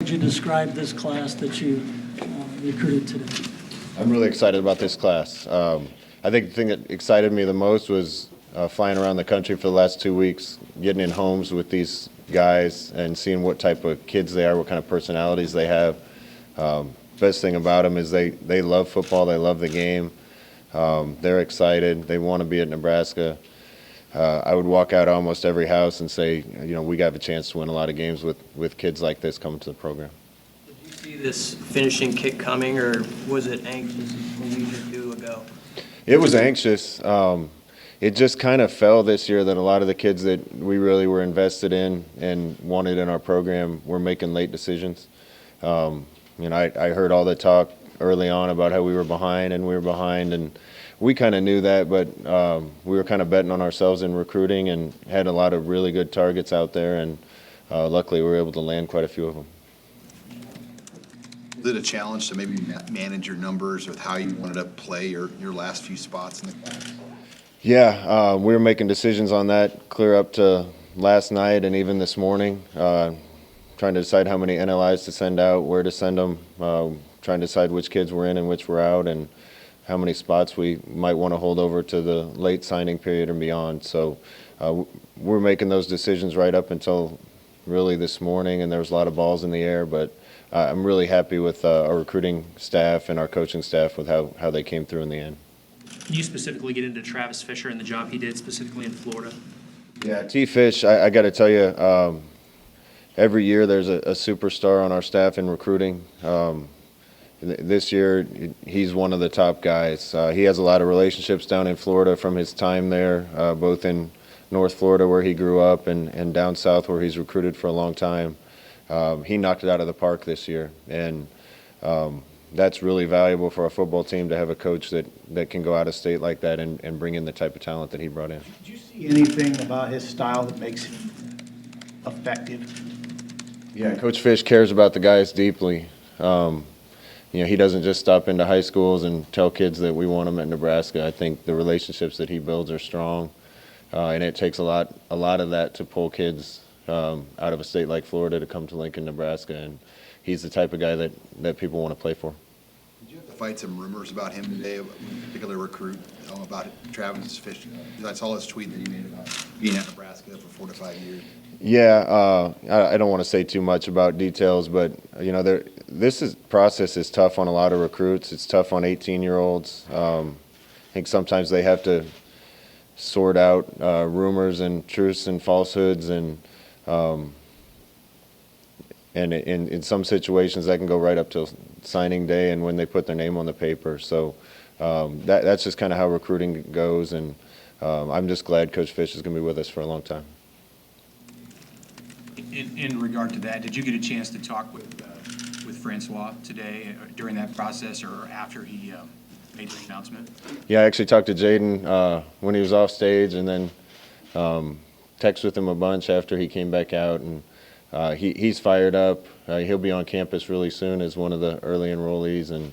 would you describe this class that you recruited today? I'm really excited about this class. I think the thing that excited me the most was flying around the country for the last 2 weeks, getting in homes with these guys and seeing what type of kids they are, what kind of personalities they have. Best thing about them is they love football, they love the game, they're excited, they want to be at Nebraska. I would walk out almost every house and say, you know, we got a chance to win a lot of games with kids like this coming to the program. Did you see this finishing kick coming, or was it anxious a week or two ago? It was anxious. It just kind of fell this year that a lot of the kids that we really were invested in and wanted in our program were making late decisions. You know, I heard all the talk early on about how we were behind, and we kind of knew that, but we were kind of betting on ourselves in recruiting and had a lot of really good targets out there, and luckily we were able to land quite a few of them. Was it a challenge to maybe manage your numbers with how you wanted to play your last few spots in the class? Yeah, we were making decisions on that clear up to last night and even this morning, trying to decide how many NLIs to send out, where to send them, trying to decide which kids were in and which were out, and how many spots we might want to hold over to the late signing period and beyond. So we're making those decisions right up until really this morning, and there was a lot of balls in the air, but I'm really happy with our recruiting staff and our coaching staff with how they came through in the end. Can you specifically get into Travis Fisher and the job he did specifically in Florida? Yeah, T-Fish, I got to tell you, every year there's a superstar on our staff in recruiting. This year, he's one of the top guys. He has a lot of relationships down in Florida from his time there, both in North Florida where he grew up and down south where he's recruited for a long time. He knocked it out of the park this year, and that's really valuable for our football team to have a coach that can go out of state like that and bring in the type of talent that he brought in. Did you see anything about his style that makes him effective? Yeah, Coach Fish cares about the guys deeply. You know, he doesn't just stop into high schools and tell kids that we want them at Nebraska. I think the relationships that he builds are strong, and it takes a lot of that to pull kids out of a state like Florida to come to Lincoln, Nebraska, and he's the type of guy that people want to play for. Did you have to fight some rumors about him today, a particular recruit, about Travis Fish? I saw his tweet that he made about being at Nebraska for 4 to 5 years. Yeah, I don't want to say too much about details, but you know, this process is tough on a lot of recruits. It's tough on 18-year-olds. I think sometimes they have to sort out rumors and truths and falsehoods, and in some situations that can go right up till signing day and when they put their name on the paper. So that's just kind of how recruiting goes, and I'm just glad Coach Fish is going to be with us for a long time. In regard to that, did you get a chance to talk with Francois today during that process or after he made the announcement? Yeah, I actually talked to Jaden when he was off stage, and then texted with him a bunch after he came back out, and he's fired up. He'll be on campus really soon as one of the early enrollees, and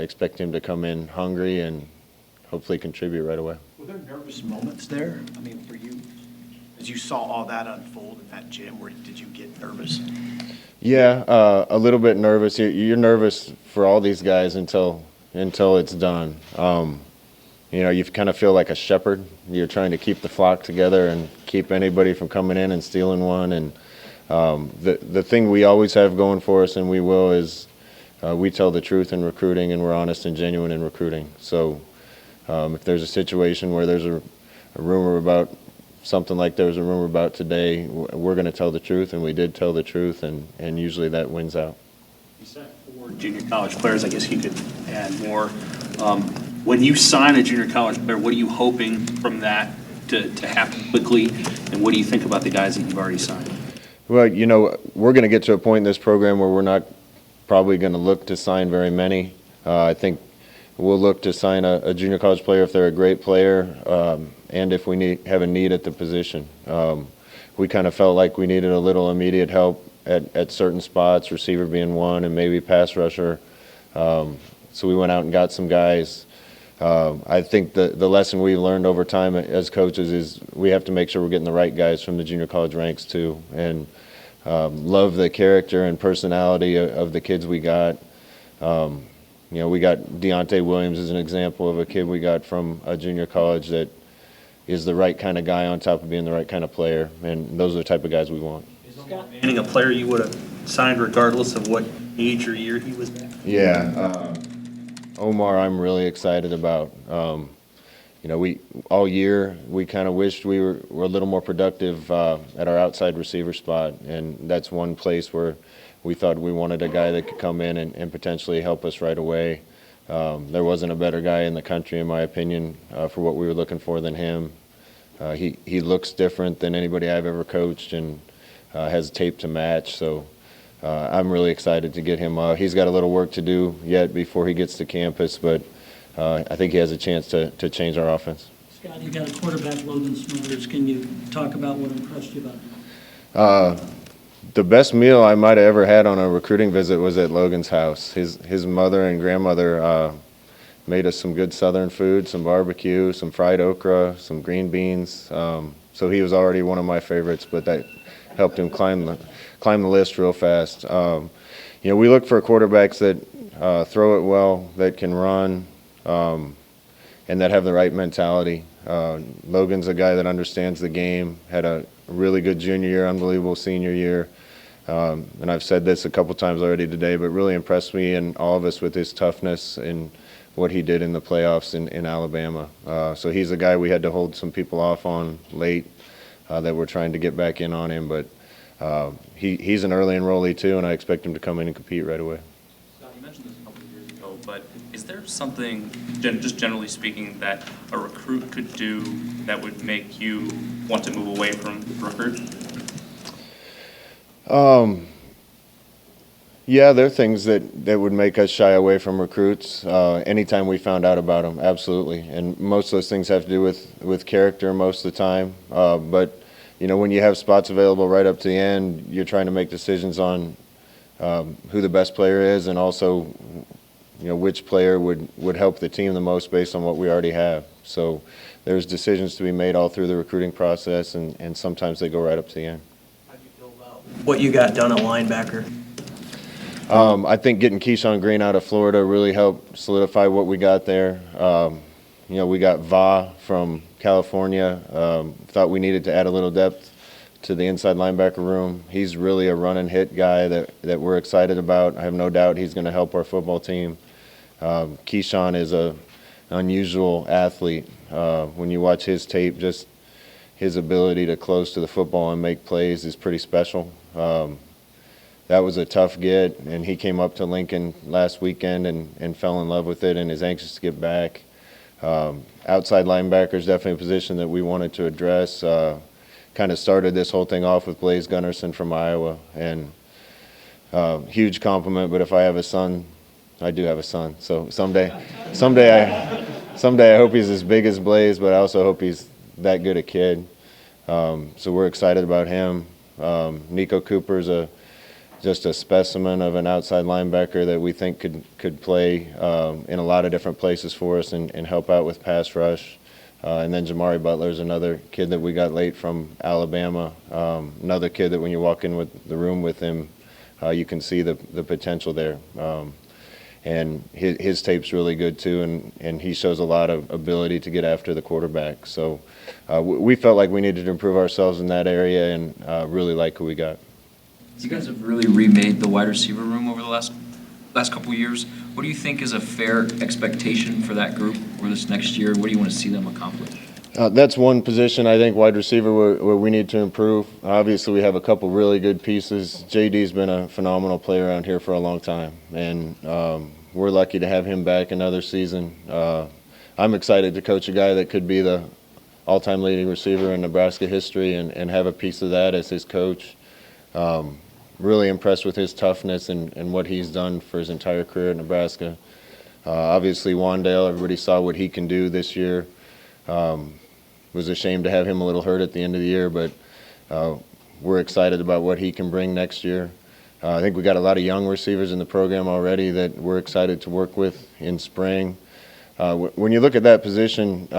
expect him to come in hungry and hopefully contribute right away. Were there nervous moments there? I mean, for you, as you saw all that unfold in that gym, did you get nervous? Yeah, a little bit nervous. You're nervous for all these guys until it's done. You know, you kind of feel like a shepherd. You're trying to keep the flock together and keep anybody from coming in and stealing one. And the thing we always have going for us, and we will, is we tell the truth in recruiting, and we're honest and genuine in recruiting. So if there's a situation where there's a rumor about something like there was a rumor about today, we're going to tell the truth, and we did tell the truth, and usually that wins out. You said 4 junior college players. I guess you could add more. When you sign a junior college player, what are you hoping from that to happen quickly, and what do you think about the guys that you've already signed? Well, you know, we're going to get to a point in this program where we're not probably going to look to sign very many. I think we'll look to sign a junior college player if they're a great player, and if we have a need at the position. We kind of felt like we needed a little immediate help at certain spots, receiver being one, and maybe pass rusher. So we went out and got some guys. I think the lesson we've learned over time as coaches is we have to make sure we're getting the right guys from the junior college ranks too. And love the character and personality of the kids we got. We got Deontay Williams as an example of a kid we got from a junior college that is the right kind of guy on top of being the right kind of player, and those are the type of guys we want. Manning, a player you would have signed regardless of what age or year he was at? Yeah, Omar, I'm really excited about. We all year we kind of wished we were a little more productive at our outside receiver spot, and that's one place where we thought we wanted a guy that could come in and potentially help us right away. There wasn't a better guy in the country, in my opinion, for what we were looking for than him. He looks different than anybody I've ever coached and has tape to match, so I'm really excited to get him. He's got a little work to do yet before he gets to campus, but I think he has a chance to change our offense. Scott, you got a quarterback, Logan Smothers. Can you talk about what impressed you about him? The best meal I might have ever had on a recruiting visit was at Logan's house. His mother and grandmother made us some good Southern food, some barbecue, some fried okra, some green beans. So he was already one of my favorites, but that helped him climb the list real fast. We look for quarterbacks that throw it well, that can run, and that have the right mentality. Logan's a guy that understands the game, had a really good junior year, unbelievable senior year. And I've said this a couple times already today, but really impressed me and all of us with his toughness and what he did in the playoffs in Alabama. So he's a guy we had to hold some people off on late that we're trying to get back in on him. But he's an early enrollee too, and I expect him to come in and compete right away. Scott, you mentioned this a couple of years ago, but is there something, just generally speaking, that a recruit could do that would make you want to move away from Rutgers? Yeah, there are things that would make us shy away from recruits anytime we found out about them, absolutely. And most of those things have to do with character most of the time. But, when you have spots available right up to the end, you're trying to make decisions on who the best player is and also, which player would help the team the most based on what we already have. So there's decisions to be made all through the recruiting process, and sometimes they go right up to the end. How do you feel about what you got done at linebacker? I think getting Keyshawn Green out of Florida really helped solidify what we got there. We got Va from California. Thought we needed to add a little depth to the inside linebacker room. He's really a run and hit guy that we're excited about. I have no doubt he's going to help our football team. Keyshawn is an unusual athlete. When you watch his tape, just his ability to close to the football and make plays is pretty special. That was a tough get, and he came up to Lincoln last weekend and fell in love with it and is anxious to get back. Outside linebacker is definitely a position that we wanted to address. Kind of started this whole thing off with Blaise Gunderson from Iowa, and huge compliment, but if I have a son, I do have a son. So someday I hope he's as big as Blaise, but I also hope he's that good a kid. So we're excited about him. Nico Cooper's just a specimen of an outside linebacker that we think could play in a lot of different places for us and help out with pass rush. And then Jamari Butler is another kid that we got late from Alabama. Another kid that when you walk in with the room with him, you can see the potential there. And his tape's really good too, and he shows a lot of ability to get after the quarterback. So we felt like we needed to improve ourselves in that area and really like who we got. You guys have really remade the wide receiver room over the last couple of years. What do you think is a fair expectation for that group over this next year? What do you want to see them accomplish? That's one position, I think, wide receiver, where we need to improve. Obviously, we have a couple really good pieces. JD's been a phenomenal player around here for a long time, and we're lucky to have him back another season. I'm excited to coach a guy that could be the all-time leading receiver in Nebraska history and have a piece of that as his coach. Really impressed with his toughness and what he's done for his entire career at Nebraska. Obviously, Wandale, everybody saw what he can do this year. Was ashamed to have him a little hurt at the end of the year, but we're excited about what he can bring next year. I think we got a lot of young receivers in the program already that we're excited to work with in spring. When you look at that position,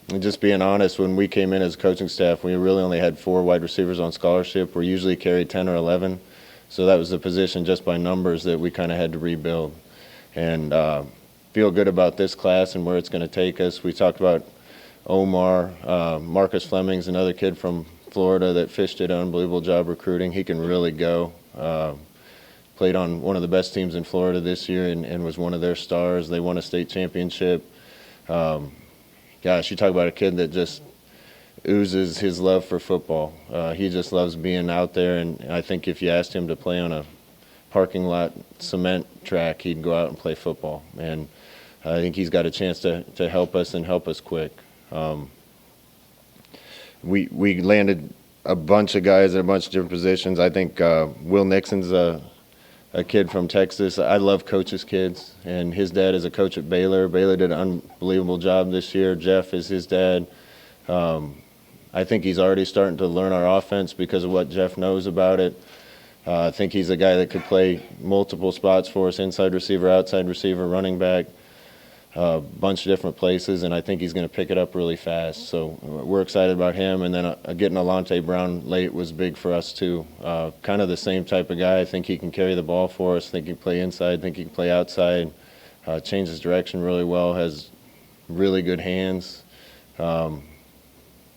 And just being honest, when we came in as a coaching staff, we really only had 4 wide receivers on scholarship. We usually carry 10 or 11. So that was the position just by numbers that we kind of had to rebuild. And feel good about this class and where it's going to take us. We talked about Omar. Marcus Fleming's another kid from Florida that Fish did an unbelievable job recruiting. He can really go. Played on one of the best teams in Florida this year and was one of their stars. They won a state championship. Gosh, you talk about a kid that just oozes his love for football. He just loves being out there, and I think if you asked him to play on a parking lot cement track, he'd go out and play football. And I think he's got a chance to help us and help us quick. We landed a bunch of guys at a bunch of different positions. I think Will Nixon's a kid from Texas. I love coaches' kids, and his dad is a coach at Baylor. Baylor did an unbelievable job this year. Jeff is his dad. I think he's already starting to learn our offense because of what Jeff knows about it. I think he's a guy that could play multiple spots for us, inside receiver, outside receiver, running back, a bunch of different places, and I think he's going to pick it up really fast. So we're excited about him. And then getting Alante Brown late was big for us too. Kind of the same type of guy. I think he can carry the ball for us. I think he can play inside. I think he can play outside. Changes direction really well. Has really good hands.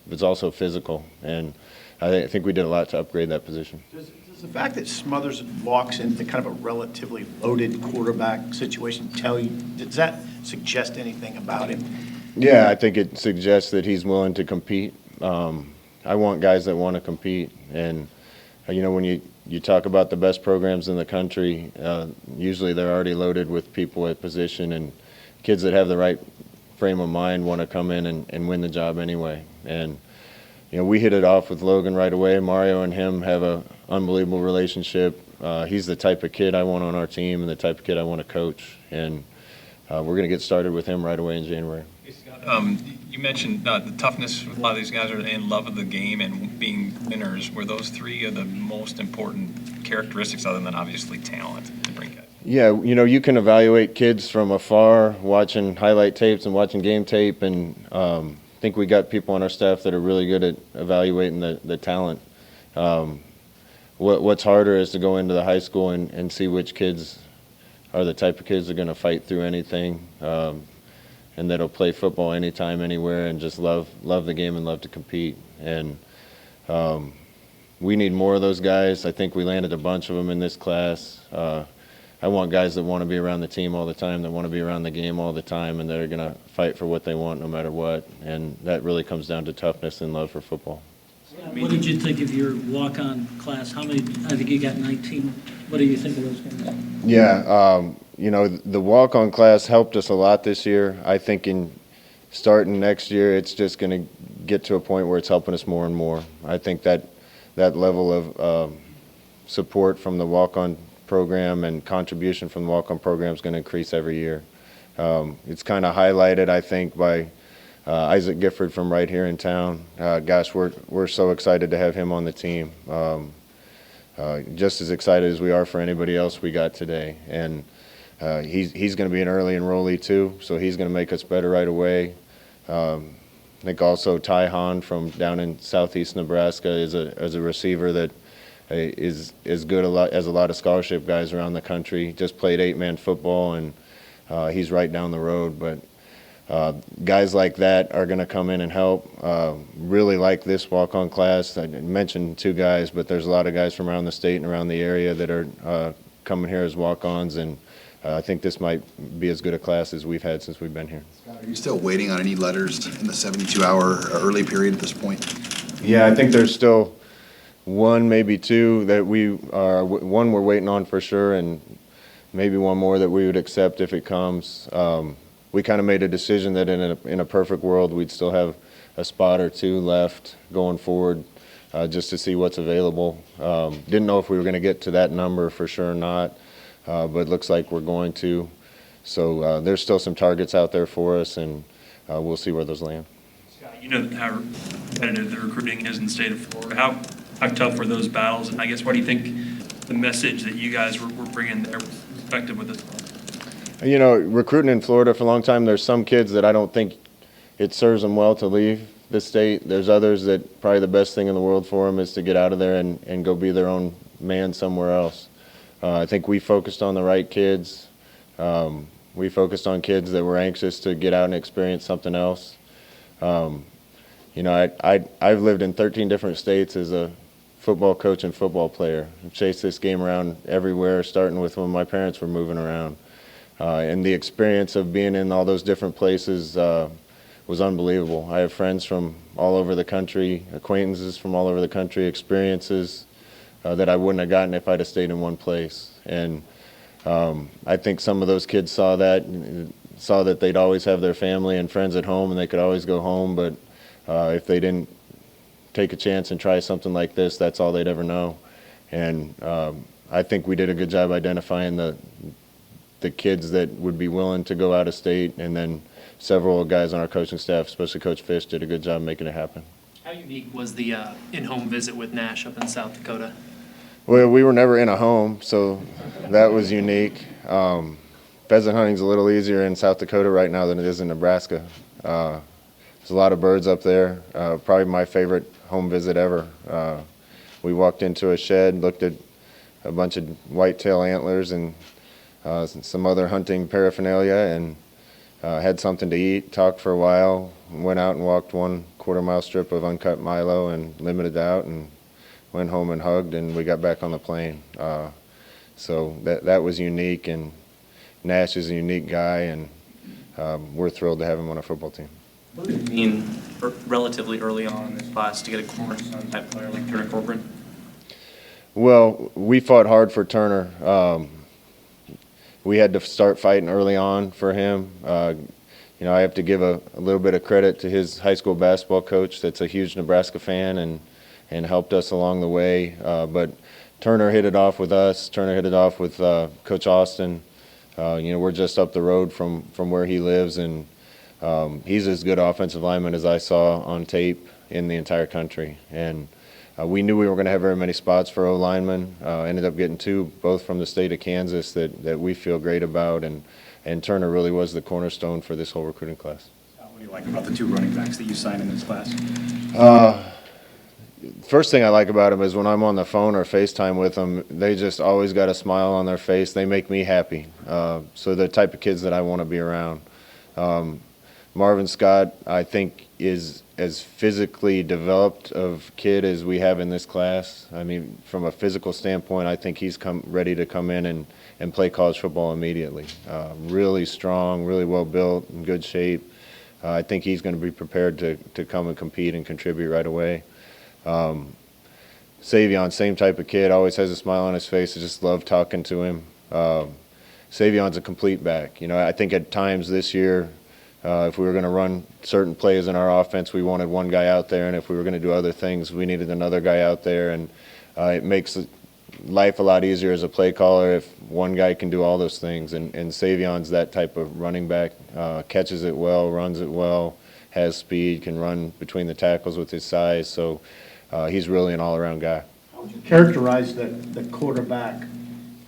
It's also physical, and I think we did a lot to upgrade that position. Does the fact that Smothers walks into kind of a relatively loaded quarterback situation does that suggest anything about him? Yeah, I think it suggests that he's willing to compete. I want guys that want to compete, and when you talk about the best programs in the country, usually they're already loaded with people at position, and kids that have the right frame of mind want to come in and win the job anyway. And we hit it off with Logan right away. Mario and him have an unbelievable relationship. He's the type of kid I want on our team and the type of kid I want to coach. And we're going to get started with him right away in January. You mentioned the toughness. A lot of these guys are in love of the game and being winners. Were those 3 of the most important characteristics, other than obviously talent, to bring guys? Yeah, you can evaluate kids from afar, watching highlight tapes and watching game tape, and I think we got people on our staff that are really good at evaluating the talent. What's harder is to go into the high school and see which kids are the type of kids that are going to fight through anything, and that'll play football anytime, anywhere, and just love the game and love to compete. And we need more of those guys. I think we landed a bunch of them in this class. I want guys that want to be around the team all the time, that want to be around the game all the time, and that are going to fight for what they want no matter what. And that really comes down to toughness and love for football. What did you think of your walk-on class? How many? I think you got 19. What do you think of those guys? Yeah, the walk-on class helped us a lot this year. I think in starting next year, it's just going to get to a point where it's helping us more and more. I think that level of support from the walk-on program and contribution from the walk-on program is going to increase every year. It's kind of highlighted, I think, by Isaac Gifford from right here in town. Gosh, we're so excited to have him on the team. Just as excited as we are for anybody else we got today. And he's going to be an early enrollee too, so he's going to make us better right away. I think also Ty Hahn from down in southeast Nebraska is a receiver that is as good as a lot of scholarship guys around the country. Just played 8-man football, and he's right down the road. But guys like that are going to come in and help. Really like this walk-on class. I mentioned 2 guys, but there's a lot of guys from around the state and around the area that are coming here as walk-ons, and I think this might be as good a class as we've had since we've been here. Are you still waiting on any letters in the 72-hour early period at this point? Yeah, I think there's still 1, maybe 2 that one we're waiting on for sure, and maybe 1 more that we would accept if it comes. We kind of made a decision that in a perfect world we'd still have a spot or 2 left going forward, just to see what's available. Didn't know if we were going to get to that number for sure or not, but it looks like we're going to. So there's still some targets out there for us, and we'll see where those land. Scott, you know how competitive the recruiting is in the state of Florida. How tough were those battles? And I guess, what do you think the message that you guys were bringing there was effective with this? Recruiting in Florida for a long time, there's some kids that I don't think it serves them well to leave the state. There's others that probably the best thing in the world for them is to get out of there and go be their own man somewhere else. I think we focused on the right kids. We focused on kids that were anxious to get out and experience something else. You know, I've lived in 13 different states as a football coach and football player. I've chased this game around everywhere, starting with when my parents were moving around. And the experience of being in all those different places was unbelievable. I have friends from all over the country, acquaintances from all over the country, experiences that I wouldn't have gotten if I'd have stayed in one place. And I think some of those kids saw that they'd always have their family and friends at home and they could always go home, but if they didn't take a chance and try something like this, that's all they'd ever know. And I think we did a good job identifying the kids that would be willing to go out of state, and then several guys on our coaching staff, especially Coach Fish, did a good job making it happen. How unique was the in-home visit with Nash up in South Dakota? Well, we were never in a home, so that was unique. Pheasant hunting's a little easier in South Dakota right now than it is in Nebraska. There's a lot of birds up there. Probably my favorite home visit ever. We walked into a shed, looked at a bunch of whitetail antlers and some other hunting paraphernalia, and had something to eat, talked for a while, went out and walked 1 quarter-mile strip of uncut milo and limited out, and went home and hugged, and we got back on the plane. So that was unique, and Nash is a unique guy, and we're thrilled to have him on our football team. What did it mean relatively early on in this class to get a cornerstone type player like Turner Corcoran? Well, we fought hard for Turner. We had to start fighting early on for him. You know, I have to give a little bit of credit to his high school basketball coach that's a huge Nebraska fan and helped us along the way. But Turner hit it off with us. Turner hit it off with Coach Austin. You know, we're just up the road from where he lives, and he's as good offensive lineman as I saw on tape in the entire country. And we knew we were going to have very many spots for O-linemen. Ended up getting 2, both from the state of Kansas, that we feel great about. And Turner really was the cornerstone for this whole recruiting class. What do you like about the 2 running backs that you signed in this class? First thing I like about them is when I'm on the phone or FaceTime with them, they just always got a smile on their face. They make me happy. So they're the type of kids that I want to be around. Marvin Scott, I think, is as physically developed of kid as we have in this class. I mean, from a physical standpoint, I think he's ready to come in and play college football immediately. Really strong, really well built, in good shape. I think he's going to be prepared to come and compete and contribute right away. Savion, same type of kid, always has a smile on his face. I just love talking to him. Savion's a complete back. You know, I think at times this year, if we were going to run certain plays in our offense, we wanted one guy out there, and if we were going to do other things, we needed another guy out there. And it makes life a lot easier as a play caller if one guy can do all those things. And Savion's that type of running back, catches it well, runs it well, has speed, can run between the tackles with his size. So he's really an all-around guy. How would you characterize the quarterback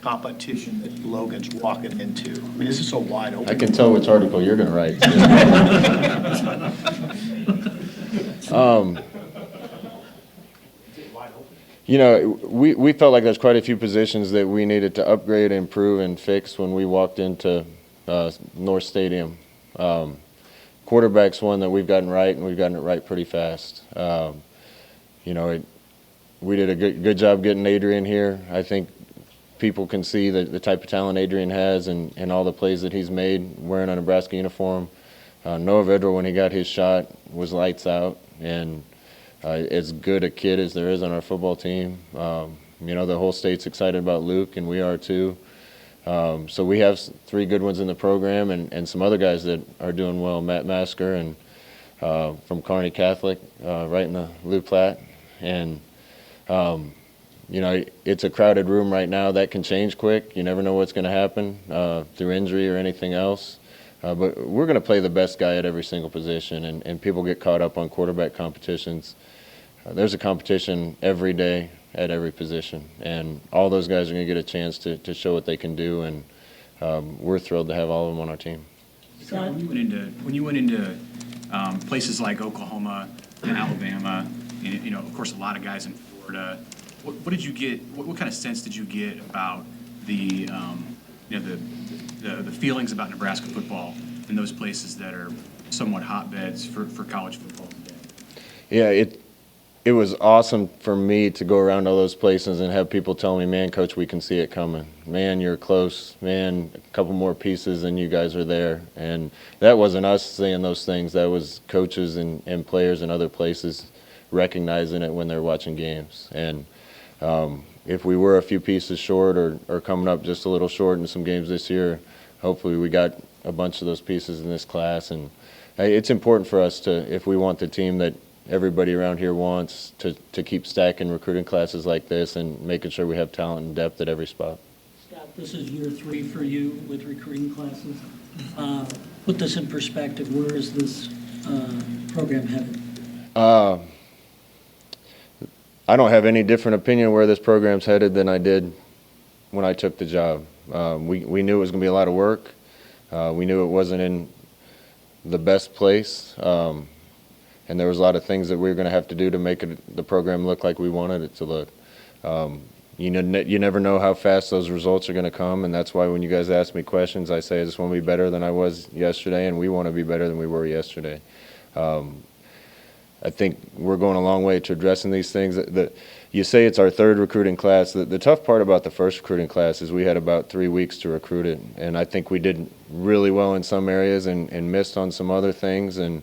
competition that Logan's walking into? I mean, this is so wide open. I can tell which article you're going to write. You know, we felt like there's quite a few positions that we needed to upgrade, improve, and fix when we walked into North Stadium. Quarterback's one that we've gotten right, and we've gotten it right pretty fast. You know, we did a good job getting Adrian here. I think people can see the type of talent Adrian has and all the plays that he's made wearing a Nebraska uniform. Noah Vidra, when he got his shot, was lights out, and as good a kid as there is on our football team. You know, the whole state's excited about Luke, and we are too. So we have 3 good ones in the program, and some other guys that are doing well. Matt Masker and from Kearney Catholic, right in the Lou Platte. And you know, it's a crowded room right now. That can change quick. You never know what's going to happen through injury or anything else. But we're going to play the best guy at every single position, and people get caught up on quarterback competitions. There's a competition every day at every position, and all those guys are going to get a chance to show what they can do, and we're thrilled to have all of them on our team. Scott, when you went into places like Oklahoma and Alabama, and, of course, a lot of guys in Florida. What did you get, what kind of sense did you get about the feelings about Nebraska football in those places that are somewhat hotbeds for college football today? Yeah, it was awesome for me to go around all those places and have people tell me, man, Coach, we can see it coming. Man, you're close. Man, a couple more pieces and you guys are there. And that wasn't us saying those things. That was coaches and players in other places recognizing it when they're watching games. And if we were a few pieces short or coming up just a little short in some games this year, hopefully we got a bunch of those pieces in this class. And it's important for us to, if we want the team that everybody around here wants, to keep stacking recruiting classes like this and making sure we have talent and depth at every spot. Scott, this is year 3 for you with recruiting classes. Put this in perspective. Where is this program headed? I don't have any different opinion where this program's headed than I did when I took the job. We knew it was going to be a lot of work. We knew it wasn't in the best place. And there was a lot of things that we were going to have to do to make the program look like we wanted it to look. You never know how fast those results are going to come, and that's why when you guys ask me questions, I say I just want to be better than I was yesterday, and we want to be better than we were yesterday. I think we're going a long way to addressing these things. You say it's our 3rd recruiting class. The tough part about the first recruiting class is we had about 3 weeks to recruit it, and I think we did really well in some areas and missed on some other things, and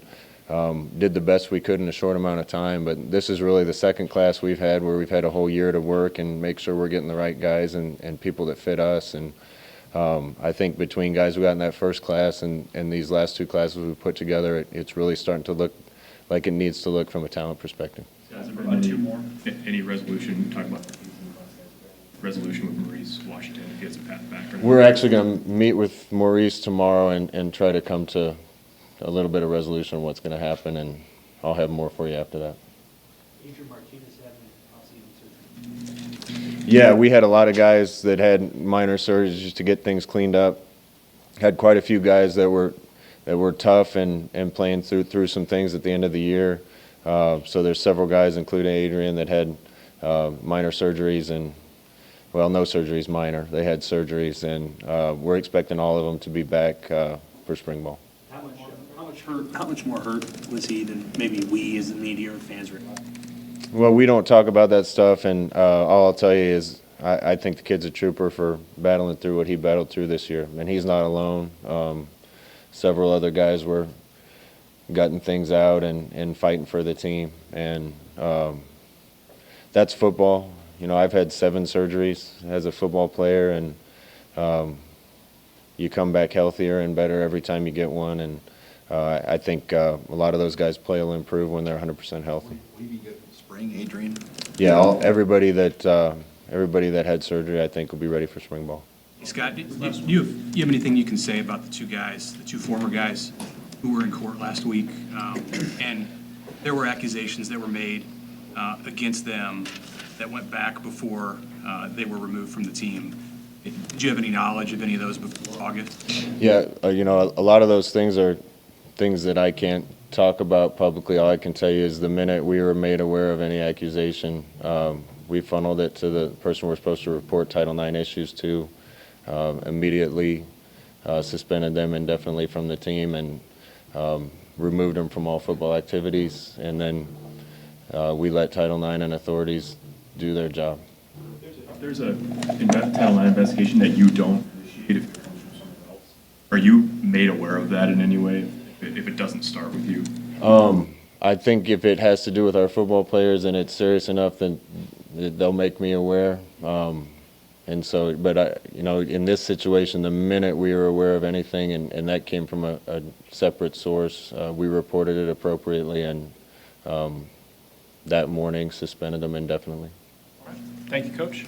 did the best we could in a short amount of time. But this is really the 2nd class we've had where we've had a whole year to work and make sure we're getting the right guys and people that fit us. And I think between guys we got in that first class and these last 2 classes we put together, it's really starting to look like it needs to look from a talent perspective. Two more. Any resolution, talk about resolution with Maurice Washington, if he has a path back? We're actually going to meet with Maurice tomorrow and try to come to a little bit of resolution on what's going to happen, and I'll have more for you after that. Yeah, we had a lot of guys that had minor surgeries to get things cleaned up. Had quite a few guys that were tough and playing through some things at the end of the year. So there's several guys, including Adrian, that had minor surgeries and, well, no surgeries, minor. They had surgeries, and we're expecting all of them to be back for spring ball. How much more hurt was he than maybe we as the media or fans were? Well, we don't talk about that stuff, and all I'll tell you is I think the kid's a trooper for battling through what he battled through this year, and he's not alone. Several other guys were gutting things out and fighting for the team, and that's football. I've had 7 surgeries as a football player, and you come back healthier and better every time you get one, and I think a lot of those guys' play will improve when they're 100% healthy. Will you be good for spring, Adrian? Yeah, everybody that had surgery, I think, will be ready for spring ball. Scott, do you have anything you can say about the 2 guys, the 2 former guys who were in court last week? And there were accusations that were made against them that went back before they were removed from the team. Did you have any knowledge of any of those before August? Yeah, a lot of those things are things that I can't talk about publicly. All I can tell you is the minute we were made aware of any accusation, we funneled it to the person we're supposed to report Title IX issues to, immediately suspended them indefinitely from the team and removed them from all football activities, and then we let Title IX and authorities do their job. If there's a Title IX investigation that you don't initiate, if it comes from someone else, are you made aware of that in any way if it doesn't start with you? I think if it has to do with our football players and it's serious enough, then they'll make me aware. And so, but in this situation, the minute we were aware of anything, and that came from a separate source, we reported it appropriately, and that morning suspended them indefinitely. Thank you, Coach.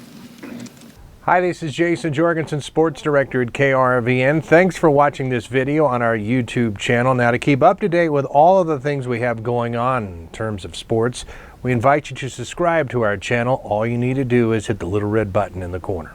Hi, this is Jason Jorgensen, Sports Director at KRVN. Thanks for watching this video on our YouTube channel. Now, to keep up to date with all of the things we have going on in terms of sports, we invite you to subscribe to our channel. All you need to do is hit the little red button in the corner.